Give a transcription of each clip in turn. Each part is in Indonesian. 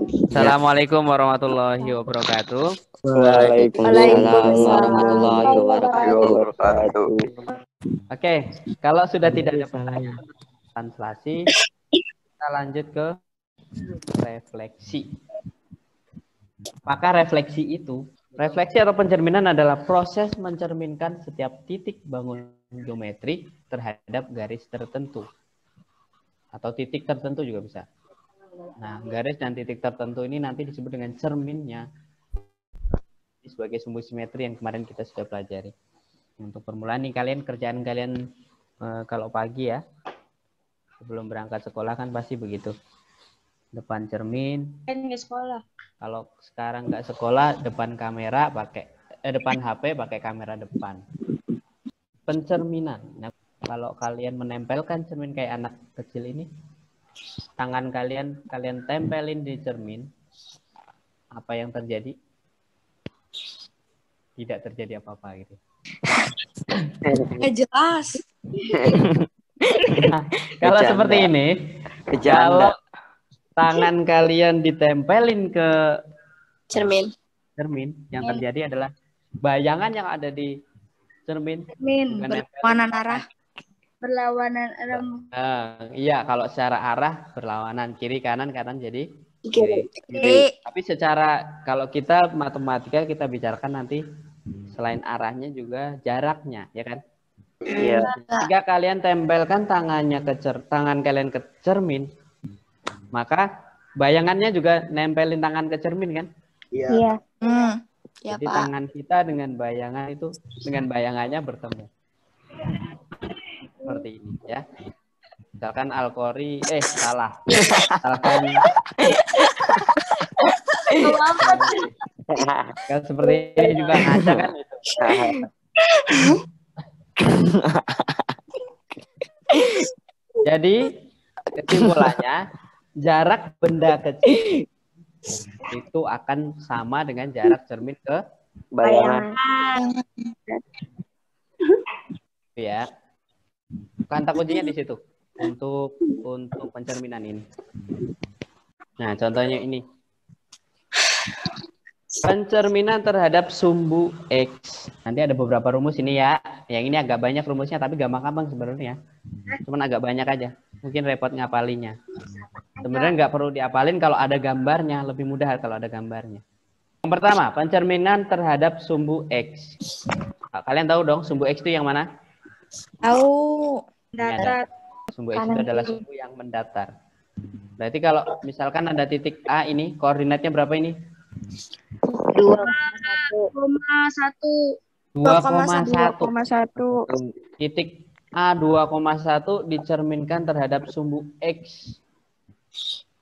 Assalamualaikum warahmatullahi wabarakatuh. Waalaikumsalam warahmatullahi wabarakatuh. Oke, kalau sudah tidak ada pertanyaan translasi, kita lanjut ke refleksi. Maka refleksi atau pencerminan adalah proses mencerminkan setiap titik bangun geometri terhadap garis tertentu. Atau titik tertentu juga bisa. Nah, garis dan titik tertentu ini nanti disebut dengan cerminnya sebagai sumbu simetri yang kemarin kita sudah pelajari. Untuk permulaan nih kerjaan kalian kalau pagi ya, sebelum berangkat sekolah kan pasti begitu. Depan cermin. Sekolah. Kalau sekarang nggak sekolah, depan kamera depan HP pakai kamera depan. Pencerminan. Nah, kalau kalian menempelkan cermin kayak anak kecil ini, tangan kalian tempelin di cermin, apa yang terjadi? Tidak terjadi apa-apa gitu. Jelas. Nah, kalau seperti ini, kalau tangan kalian ditempelin ke cermin, yang terjadi adalah bayangan yang ada di cermin berlawanan arah. Iya, kalau secara arah berlawanan, kiri kanan jadi kiri. Tapi secara kalau kita matematika kita bicarakan nanti selain arahnya juga jaraknya, ya kan? Iya. Jika kalian tempelkan tangan kalian ke cermin, maka bayangannya juga nempelin tangan ke cermin kan? Iya. Jadi tangan kita dengan bayangannya bertemu. Seperti ini ya. Misalkan salah. Misalkan kan seperti ini juga ngaca kan itu. Jadi kesimpulannya jarak benda kecil itu akan sama dengan jarak cermin ke Bayangan. Ya. Kata kuncinya di situ untuk pencerminan ini. Nah, contohnya ini. Pencerminan terhadap sumbu X. Nanti ada beberapa rumus ini ya. Yang ini agak banyak rumusnya tapi gampang-gampang sebenarnya. Cuman agak banyak aja. Mungkin repot ngapalinya. Sebenarnya nggak perlu diapalin kalau ada gambarnya. Lebih mudah kalau ada gambarnya. Yang pertama, pencerminan terhadap sumbu X. Nah, kalian tahu dong sumbu X itu yang mana? Tahu. Datar. Sumbu X itu adalah sumbu yang mendatar. Berarti kalau misalkan ada titik A ini, koordinatnya berapa ini? 2,1. Titik A 2,1 dicerminkan terhadap sumbu X.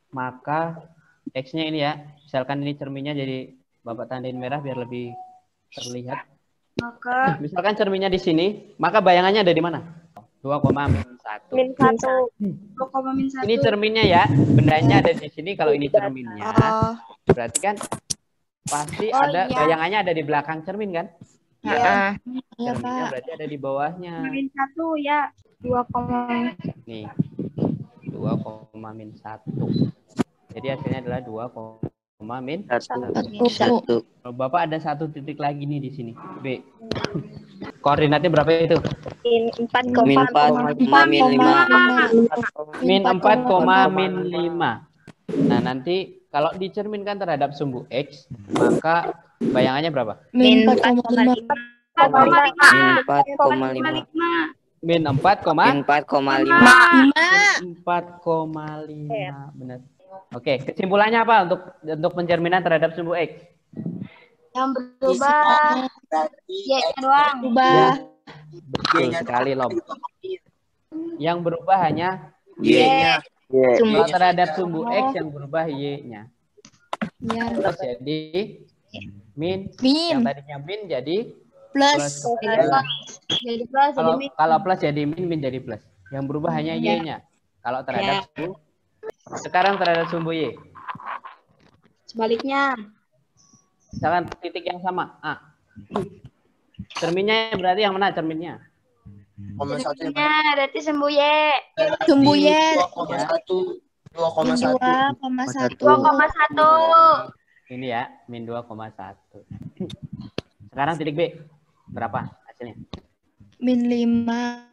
Maka X-nya ini ya, misalkan ini cerminnya jadi Bapak tandain merah biar lebih terlihat. Misalkan cerminnya di sini, maka bayangannya ada di mana? 2,1. Ini cerminnya ya, bendanya ada di sini. Kalau ini cerminnya, berarti kan pasti ada bayangannya ada di belakang cermin kan? Iya. Cerminnya berarti ada di bawahnya. -1 ya. 2, nih 2,-1. Jadi hasilnya adalah 2,-1. Kalau Bapak ada satu titik lagi nih di sini, B. Koordinatnya berapa itu? -4,-5. Nah, nanti kalau dicerminkan terhadap sumbu X, maka bayangannya berapa? -4,5. Benar. Oke, kesimpulannya apa untuk pencerminan terhadap sumbu X? Yang berubah Y-nya doang. Betul sekali, Lom. Yang berubah hanya Y-nya. Kalau terhadap sumbu X yang berubah Y-nya. Terus jadi min. Yang tadinya min jadi plus. Kalau plus jadi min jadi plus. Yang berubah hanya Y-nya. Kalau terhadap sumbu. Sekarang terhadap sumbu Y. Sebaliknya. Misalkan titik yang sama A. Cerminnya berarti yang mana cerminnya? Cerminnya berarti sumbu Y. Sumbu Y. 2,1. 2,1. Ini ya, min 2,1. Sekarang titik B. Berapa hasilnya? Min 5.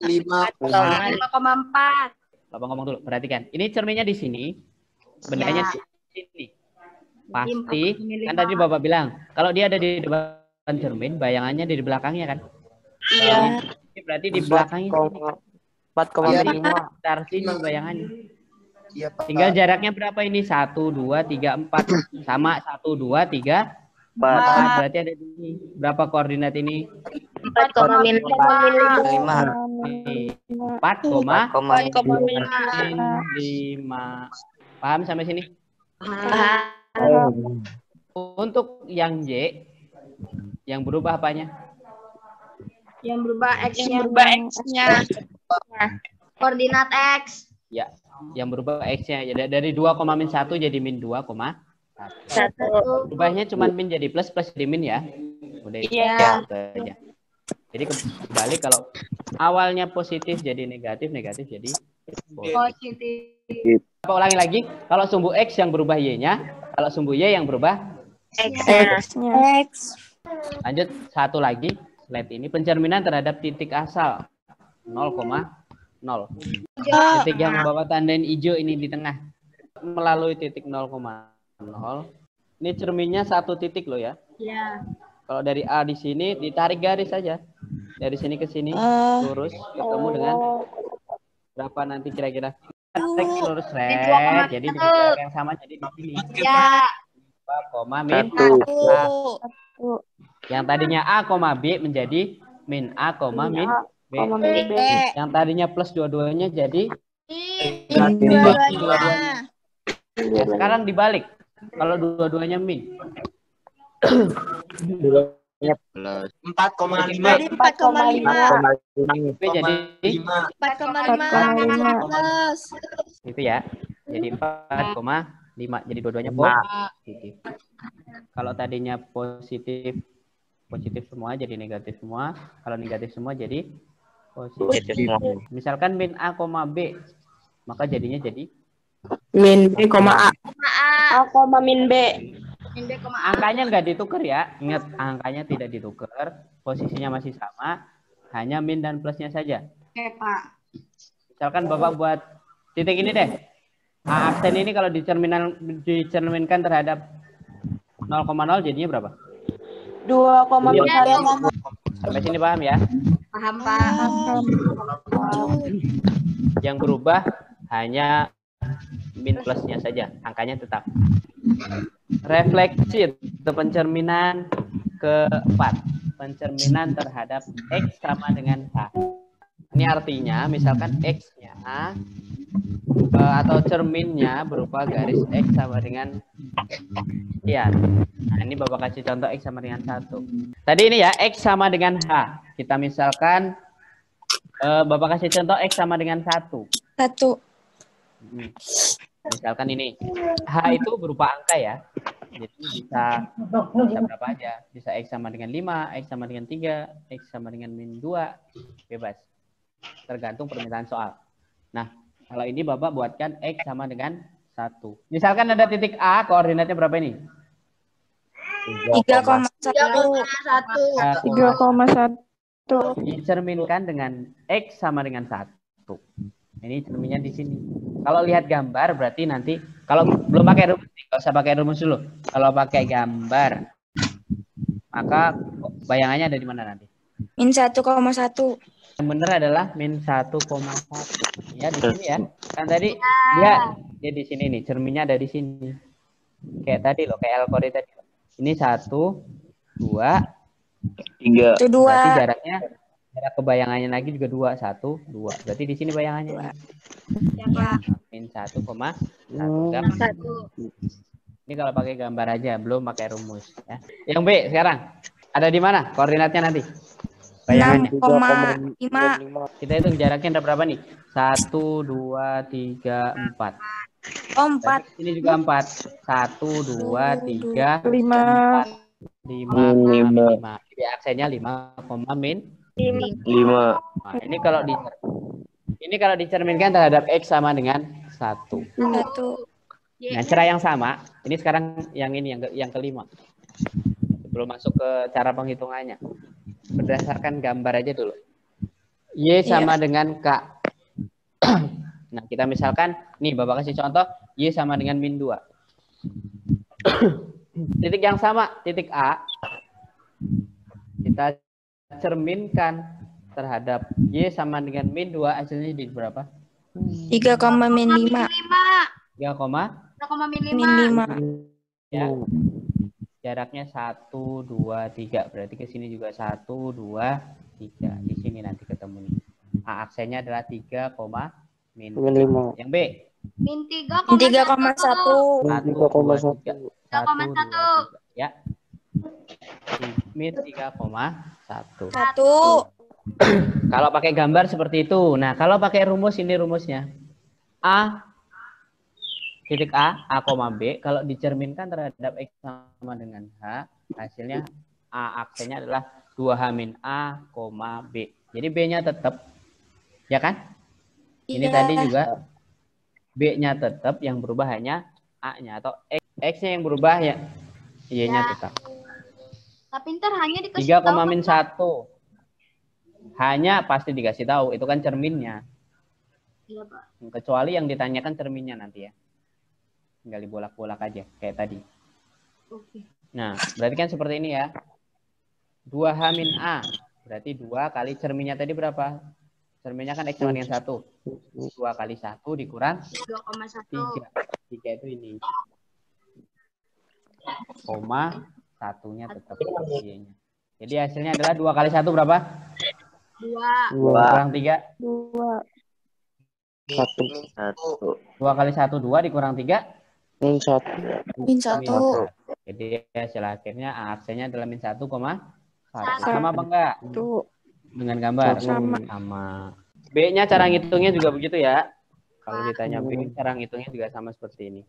5,4. 5,4. Bapak ngomong dulu, perhatikan. Ini cerminnya di sini, bendanya Ya. di sini. Pasti, kan tadi Bapak bilang, kalau dia ada di depan cermin, bayangannya di belakangnya kan? Iya. Ini berarti di belakangnya sini. 4,5. Sekitar sini bayangannya. Iya, Pak. Tinggal jaraknya berapa ini? 1, 2, 3, 4. Sama 1, 2, 3, 4. Berarti ada di sini. Berapa koordinat ini? 4,5. 4,5. Paham sampai sini? Untuk yang Y, yang berubah apanya? Yang berubah X-nya. X-nya. Koordinat X. Ya, yang berubah X-nya. Jadi dari 2,-1 jadi min 2,1. 1. Berubahnya cuma min jadi plus, plus jadi min ya. Udah itu. Iya. Itu aja. Jadi kembali kalau awalnya positif jadi negatif, negatif jadi positif. Positif. Apa ulangi lagi? Kalau sumbu X yang berubah Y-nya, kalau sumbu Y yang berubah. X-nya. X. Lanjut satu lagi. Slide ini pencerminan terhadap titik asal 0,0. Titik yang membawa tandain hijau ini di tengah. Melalui titik 0,0. Ini cerminnya satu titik loh ya. Ya. Kalau dari A di sini ditarik garis saja. Dari sini ke sini lurus ketemu dengan berapa nanti kira-kira? Tarik lurus red. Jadi di titik yang sama jadi di sini. Ya. 2, min A. Yang tadinya A, B menjadi min A, min B. Yang tadinya plus dua-duanya jadi negatif dua-duanya. Ya, sekarang dibalik. Kalau dua-duanya min. 4,5. Jadi 4,5. B jadi 4,5 plus. itu ya. Jadi 4,5. Jadi dua-duanya positif. Kalau tadinya positif semua jadi negatif semua. Kalau negatif semua jadi positif. Misalkan min A, B, maka jadinya jadi min B, A. Min B. angkanya nggak ditukar ya. Ingat, angkanya tidak ditukar. Posisinya masih sama. Hanya min dan plusnya saja. Oke, Pak. Misalkan Bapak buat titik ini deh. A aksen ini kalau dicerminkan terhadap 0,0 jadinya berapa? 2,1. Sampai sini paham ya? Paham, Pak. Yang berubah hanya min plusnya saja. Angkanya tetap. Refleksi atau pencerminan keempat. Pencerminan terhadap X sama dengan H. Ini artinya misalkan X-nya atau cerminnya berupa garis X sama dengan sekian. Nah, ini Bapak kasih contoh X sama dengan 1. Tadi ini ya, X sama dengan H. Kita misalkan Bapak kasih contoh X sama dengan 1. Misalkan ini. H itu berupa angka ya. Jadi bisa berapa aja. Bisa X sama dengan 5, X sama dengan 3, X sama dengan min 2. Bebas. Tergantung permintaan soal. Nah, kalau ini Bapak buatkan X sama dengan 1. Misalkan ada titik A, koordinatnya berapa ini? 3,1. Dicerminkan dengan X sama dengan 1. Ini cerminnya di sini. Kalau lihat gambar berarti nanti, kalau belum pakai rumus, nggak usah pakai rumus dulu. Kalau pakai gambar, maka bayangannya ada di mana nanti? Min 1,1. Yang benar adalah min 1,1. Ya di sini ya. Kan tadi dia di sini nih, cerminnya ada di sini. Kayak tadi loh, kayak algoritma tadi. Ini 1, 2, 3. Itu 2. Berarti jarak kebayangannya lagi juga 2, 1, 2. Berarti di sini bayangannya. Ya, Pak. Min 1,1. Ini kalau pakai gambar aja, belum pakai rumus ya. Yang B sekarang ada di mana koordinatnya nanti? Bayangannya. 6,5. Kita hitung jaraknya ada berapa nih? 1, 2, 3, 4. 4. Ini juga 4. 1, 2, 3, 5. 5. Jadi aksennya 5, min 5. Nah, ini kalau dicerminkan terhadap X sama dengan 1. 1. Nah, cara yang sama, ini sekarang yang ini yang kelima. Sebelum masuk ke cara penghitungannya. Berdasarkan gambar aja dulu. Y sama dengan K. Nah, kita misalkan, nih Bapak kasih contoh, Y sama dengan min 2. Titik yang sama, titik A, kita cerminkan terhadap Y sama dengan min 2, hasilnya di berapa? 3, min 5. 3, 5. ya. Jaraknya 1, 2, 3. Berarti ke sini juga 1, 2, 3. Di sini nanti ketemu nih. A aksennya adalah 3, min 5. Yang B? Min 3,1. 1,1. Ya. Min 3,1. 1. Kalau pakai gambar seperti itu. Nah, kalau pakai rumus, ini rumusnya. Titik A, B, kalau dicerminkan terhadap X sama dengan H, hasilnya A aksennya adalah 2H min A, B. Jadi B-nya tetap, ya kan? Ini tadi juga B-nya tetap, yang berubah hanya A-nya, atau X-nya yang berubah ya, Y-nya tetap. Tapi ntar hanya dikasih 3, tahu. min 1. Hanya pasti dikasih tahu, itu kan cerminnya. Iya, Pak. Kecuali yang ditanyakan cerminnya nanti ya. Tinggal dibolak-bolak aja kayak tadi. Oke. Nah, berarti kan seperti ini ya. 2H min A. Berarti 2 kali cerminnya tadi berapa? Cerminnya kan X sama dengan 1. 2 kali 1 dikurang 2,1. 3 itu ini. Koma, satunya tetap Y-nya. Jadi hasilnya adalah 2 kali 1 berapa? 2. Kurang 3. 2. 2 kali 1, 2 dikurang 3. Min 1. Jadi hasil akhirnya A aksennya adalah min 1,1. Sama apa enggak? Dengan gambar? Sama. B-nya cara ngitungnya juga begitu ya. Kalau ditanya B, cara ngitungnya juga sama seperti ini.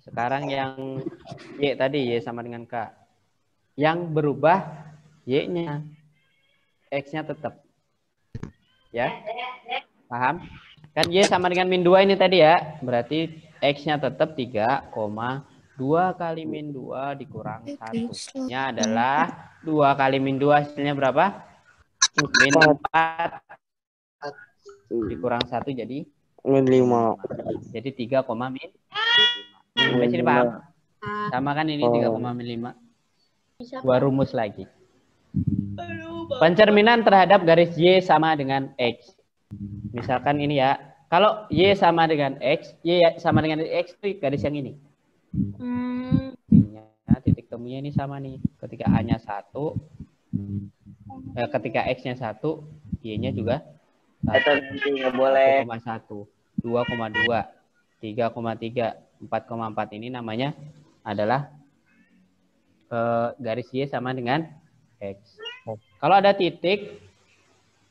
Sekarang yang Y tadi, Y sama dengan K. Yang berubah Y-nya. X-nya tetap. Ya? Paham? Kan Y sama dengan min 2 ini tadi ya. Berarti X-nya tetap 3, 2 kali min 2 dikurang 1. Nya adalah 2 kali min 2 hasilnya berapa? Min 4 dikurang 1 jadi Min 5. Jadi 3, min 5. Sampai sini paham? Sama kan ini 3, min 5. Dua rumus lagi. Pencerminan terhadap garis Y sama dengan X. Misalkan ini ya. Kalau Y sama dengan X, Y sama dengan X itu garis yang ini. Titik temunya ini sama nih. Ketika A-nya 1, ketika X-nya 1, Y-nya juga 1,1, 2,2, 3,3, 4,4 ini namanya adalah garis Y sama dengan X. Kalau ada titik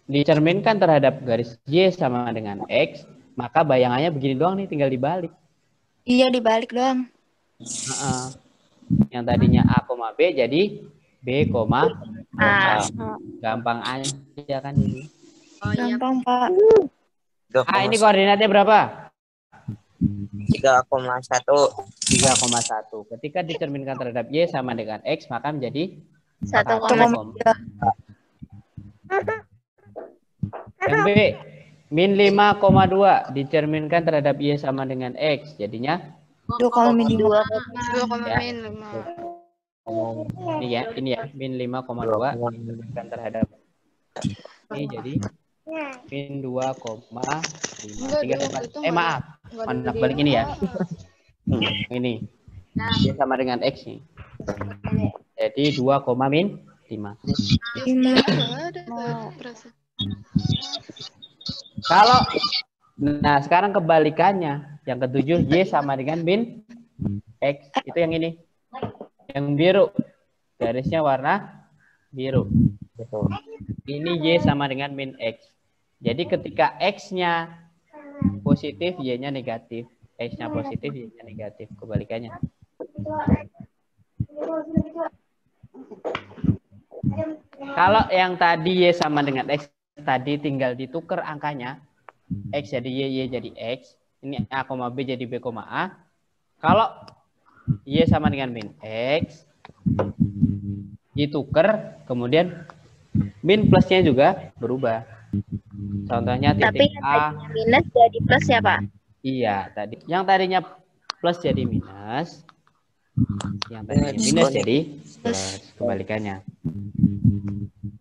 dicerminkan terhadap garis Y sama dengan X, maka bayangannya begini doang nih, tinggal dibalik. Iya, dibalik doang. Yang tadinya A, B jadi B, A. Gampang aja kan ini. Gampang, Pak. Ini koordinatnya berapa? 3,1. 3,1. Ketika dicerminkan terhadap Y sama dengan X, maka menjadi 1,3. Yang B, min 5,2 dicerminkan terhadap Y sama dengan X. Jadinya 2,min 2. 2,5. Ini ya, min 5,2 dicerminkan terhadap ini jadi min 2,5. Maaf. Anak balik ini ya. Ini. Y sama dengan X nih. Jadi 2,min 5. Kalau nah sekarang kebalikannya, yang ketujuh Y sama dengan min X, itu yang ini, yang biru, garisnya warna biru. Ini Y sama dengan min X. Jadi ketika X-nya positif, Y-nya negatif. X-nya positif, Y-nya negatif. Kebalikannya. Kalau yang tadi Y sama dengan X tadi tinggal ditukar angkanya, X jadi Y jadi X. Ini A, B jadi B, A. Kalau Y sama dengan min X, ditukar, kemudian min plusnya juga berubah. Contohnya Tapi titik yang A. tadinya minus jadi plus ya, Pak? Iya, tadi. Yang tadinya plus jadi minus. Yang tadinya minus jadi plus. Kebalikannya.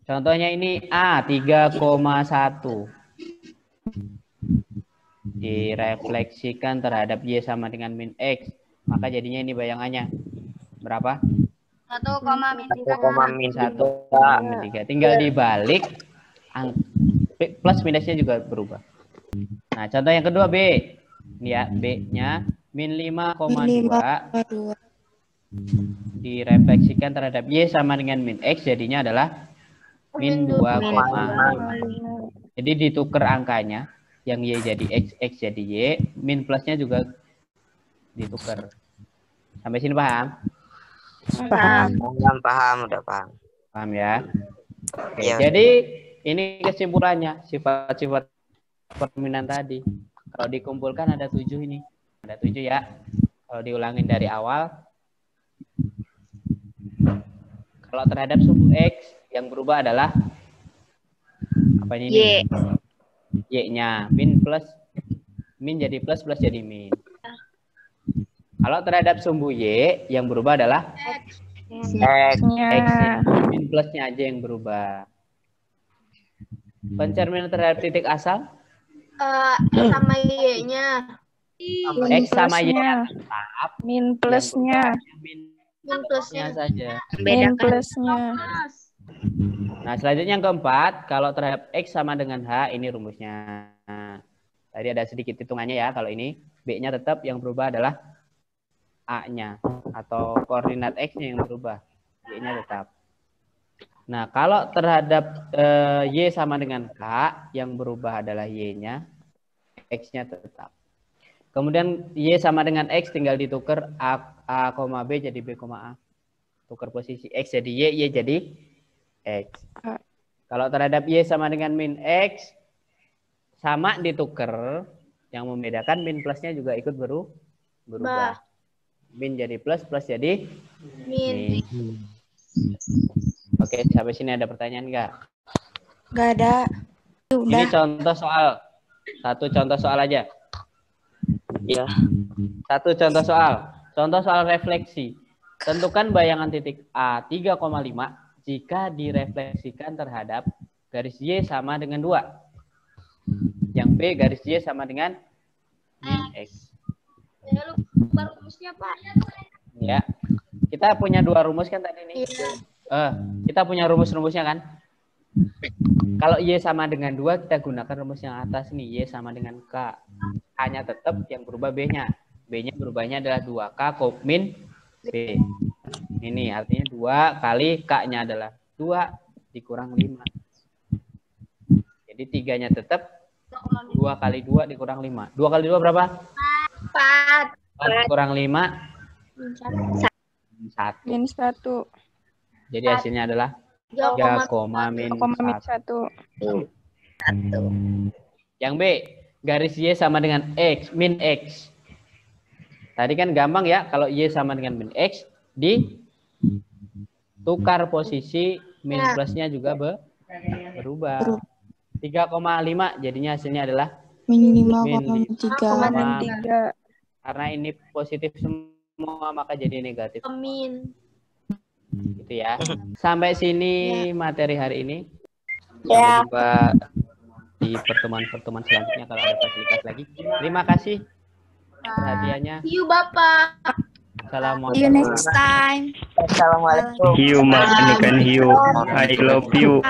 Contohnya ini A 3,1. Direfleksikan terhadap Y sama dengan min X. Maka jadinya ini bayangannya. Berapa? 1,3. Tinggal dibalik. Plus minusnya juga berubah. Nah, contoh yang kedua B. Ini ya, B-nya min 5,2 direfleksikan terhadap Y sama dengan min X, jadinya adalah min 2,5. Jadi ditukar angkanya, yang Y jadi X, X jadi Y, min plusnya juga ditukar. Sampai sini paham? Paham, udah paham. Paham ya? Oke, Ya. jadi ini kesimpulannya, sifat-sifat perminan tadi. Kalau dikumpulkan ada 7 ini. Ada 7 ya. Kalau diulangin dari awal. Kalau terhadap sumbu X, yang berubah adalah apa ini? Y-nya. Min jadi plus, plus jadi min. Kalau terhadap sumbu Y, yang berubah adalah X-nya. Min plusnya aja yang berubah. Pencerminan terhadap titik asal? Sama Y-nya. X sama Y-nya tetap. Min plusnya. Min Min plusnya. saja. Min plusnya. Nah, selanjutnya yang keempat, kalau terhadap X sama dengan H, ini rumusnya. Nah, tadi ada sedikit hitungannya ya. Kalau ini B-nya tetap, yang berubah adalah A-nya. Atau koordinat X-nya yang berubah. Y-nya tetap. Nah, kalau terhadap Y sama dengan K, yang berubah adalah Y-nya, X-nya tetap. Kemudian Y sama dengan X, tinggal ditukar A, B jadi B, A. Tukar posisi X jadi Y jadi X. Kalau terhadap Y sama dengan min X, sama ditukar. Yang membedakan min plusnya juga ikut berubah. Min jadi plus, plus jadi min. Oke, sampai sini ada pertanyaan nggak? Nggak ada. Ini Udah. contoh soal. Satu contoh soal aja. Ya. Satu contoh soal. Contoh soal refleksi. Tentukan bayangan titik A 3,5 jika direfleksikan terhadap garis Y sama dengan 2. Yang B garis Y sama dengan min X. Lupa rumusnya, Pak. Ya. Kita punya 2 rumus kan tadi nih. Kita punya rumus-rumusnya kan? Kalau Y sama dengan 2, kita gunakan rumus yang atas nih. Y sama dengan K. Hanya tetap yang berubah B-nya. B-nya berubahnya adalah 2K min B. Ini artinya 2 kali K-nya adalah 2 dikurang 5. Jadi 3-nya tetap 2 kali 2 dikurang 5. 2 kali 2 berapa? 4. 4 kurang 5. 1. Min 1. Jadi hasilnya adalah 3, min 1. Yang B, garis Y sama dengan X, min X. Tadi kan gampang ya, kalau Y sama dengan min X, ditukar posisi, min plusnya juga berubah. 3,5 jadinya hasilnya adalah Min min 5,3. Karena ini positif semua, maka jadi negatif. Amin. Gitu ya. Sampai sini materi hari ini. Ya. Sampai jumpa di pertemuan-pertemuan selanjutnya kalau ada fasilitas lagi. Terima kasih perhatiannya. See you, Bapak. Assalamualaikum. See you next time. Assalamualaikum. Hiu, Mas. Ini kan hiu. I love you.